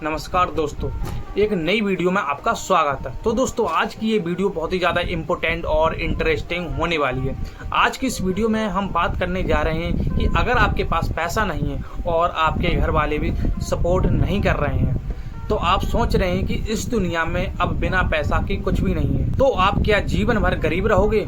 नमस्कार दोस्तों, एक नई वीडियो में आपका स्वागत है। तो दोस्तों, आज की ये वीडियो बहुत ही ज़्यादा इम्पोर्टेंट और इंटरेस्टिंग होने वाली है। आज की इस वीडियो में हम बात करने जा रहे हैं कि अगर आपके पास पैसा नहीं है और आपके घर वाले भी सपोर्ट नहीं कर रहे हैं, तो आप सोच रहे हैं कि इस दुनिया में अब बिना पैसा के कुछ भी नहीं है, तो आप क्या जीवन भर गरीब रहोगे?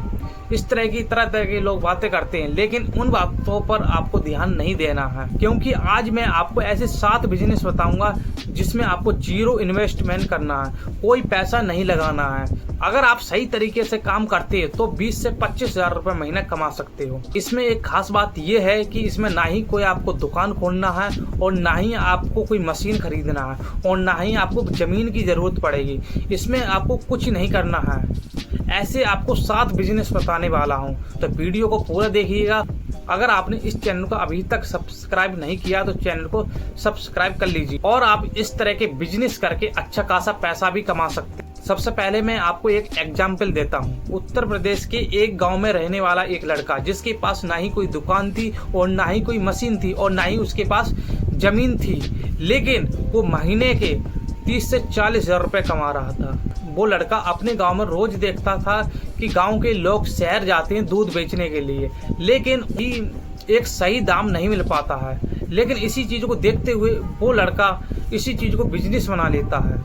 इस तरह तरह के लोग बातें करते हैं, लेकिन उन बातों पर आपको ध्यान नहीं देना है, क्योंकि आज मैं आपको ऐसे 7 बिजनेस बताऊंगा जिसमें आपको 0 इन्वेस्टमेंट करना है, कोई पैसा नहीं लगाना है। अगर आप सही तरीके से काम करते हैं तो 20 से 25 हजार रुपए महीना कमा सकते हो। इसमें एक खास बात यह है कि इसमें ना ही कोई आपको दुकान खोलना है और ना ही आपको कोई मशीन खरीदना है और ना ही आपको जमीन की जरूरत पड़ेगी। इसमें आपको कुछ नहीं करना है। ऐसे आपको 7 बिजनेस बताने वाला हूँ, तो वीडियो को पूरा देखिएगा। अगर आपने इस चैनल को अभी तक सब्सक्राइब नहीं किया तो चैनल को सब्सक्राइब कर लीजिए और आप इस तरह के बिजनेस करके अच्छा खासा पैसा भी कमा सकते हैं। सबसे पहले मैं आपको एक एग्जाम्पल देता हूँ। उत्तर प्रदेश के एक गांव में रहने वाला एक लड़का, जिसके पास ना ही कोई दुकान थी और ना ही कोई मशीन थी और ना ही उसके पास जमीन थी, लेकिन वो महीने के 30 से 40 हजार रुपए कमा रहा था। वो लड़का अपने गांव में रोज देखता था कि गांव के लोग शहर जाते हैं दूध बेचने के लिए, लेकिन एक सही दाम नहीं मिल पाता है। लेकिन इसी चीज को देखते हुए वो लड़का इसी चीज को बिजनेस बना लेता है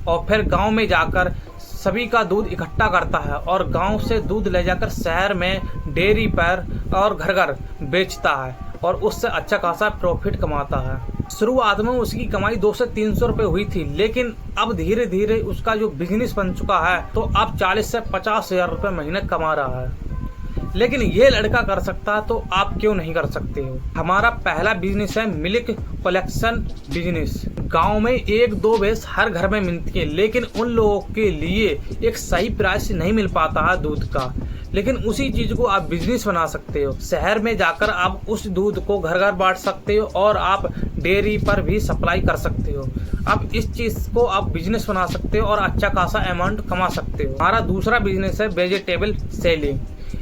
और फिर गांव में जाकर सभी का दूध इकट्ठा करता है और गांव से दूध ले जाकर शहर में डेयरी पर और घर घर बेचता है और उससे अच्छा खासा प्रॉफिट कमाता है। शुरुआत में उसकी कमाई 200 से 300 रुपए हुई थी, लेकिन अब धीरे धीरे उसका जो बिजनेस बन चुका है तो अब 40 से 50 हजार रुपए महीने कमा रहा है। लेकिन ये लड़का कर सकता है तो आप क्यों नहीं कर सकते हो? हमारा पहला बिजनेस है मिल्क कलेक्शन बिजनेस। गांव में 1-2 भैंस हर घर में मिलती है, लेकिन उन लोगों के लिए एक सही प्राइस नहीं मिल पाता है दूध का। लेकिन उसी चीज को आप बिजनेस बना सकते हो। शहर में जाकर आप उस दूध को घर घर बांट सकते हो और आप डेयरी पर भी सप्लाई कर सकते हो। आप इस चीज को आप बिजनेस बना सकते हो और अच्छा खासा अमाउंट कमा सकते हो। हमारा दूसरा बिजनेस है वेजिटेबल सेलिंग।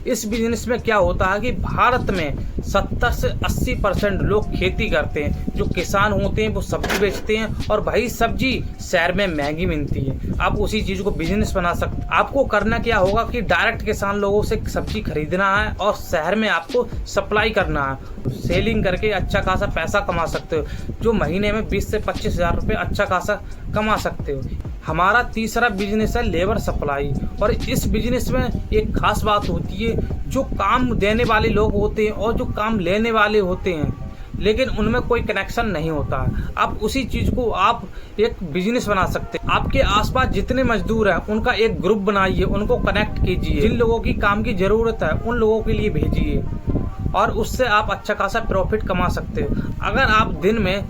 इस बिजनेस में क्या होता है कि भारत में 70 से 80% लोग खेती करते हैं। जो किसान होते हैं वो सब्जी बेचते हैं और भाई सब्जी शहर में महंगी मिलती है। आप उसी चीज को बिजनेस बना सकते हैं। आपको करना क्या होगा कि डायरेक्ट किसान लोगों से सब्जी खरीदना है और शहर में आपको सप्लाई करना है। सेलिंग करके अच्छा खासा पैसा कमा सकते हो, जो महीने में 20 से 25 हजार रुपये अच्छा खासा कमा सकते हो। हमारा तीसरा बिजनेस है लेबर सप्लाई, और इस बिजनेस में एक खास बात होती है, जो काम देने वाले लोग होते हैं और जो काम लेने वाले होते हैं, लेकिन उनमें कोई कनेक्शन नहीं होता है। आप उसी चीज को आप एक बिजनेस बना सकते हैं। आपके आसपास जितने मजदूर हैं उनका एक ग्रुप बनाइए, उनको कनेक्ट कीजिए, जिन लोगों की काम की जरूरत है उन लोगों के लिए भेजिए और उससे आप अच्छा खासा प्रॉफिट कमा सकते हो। अगर आप दिन में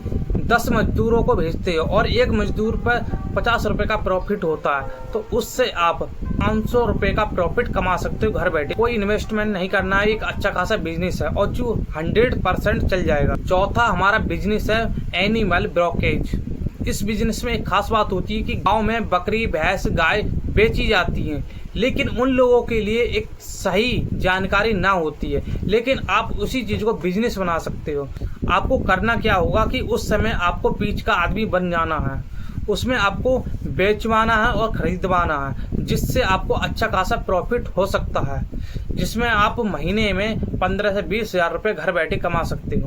10 मजदूरों को भेजते हो और एक मजदूर पर 50 रुपए का प्रॉफिट होता है, तो उससे आप 500 रुपए का प्रॉफिट कमा सकते हो घर बैठे। कोई इन्वेस्टमेंट नहीं करना है, एक अच्छा खासा बिजनेस है और जो 100% चल जाएगा। चौथा हमारा बिजनेस है एनिमल ब्रोकेज। इस बिजनेस में एक खास बात होती है कि गांव में बकरी भैंस गाय बेची जाती हैं, लेकिन उन लोगों के लिए एक सही जानकारी ना होती है। लेकिन आप उसी चीज को बिजनेस बना सकते हो। आपको करना क्या होगा कि उस समय आपको बीच का आदमी बन जाना है, उसमें आपको बेचवाना है और खरीदवाना है, जिससे आपको अच्छा खासा प्रॉफिट हो सकता है, जिसमें आप महीने में 15 से 20 हजार रुपये घर बैठे कमा सकते हो।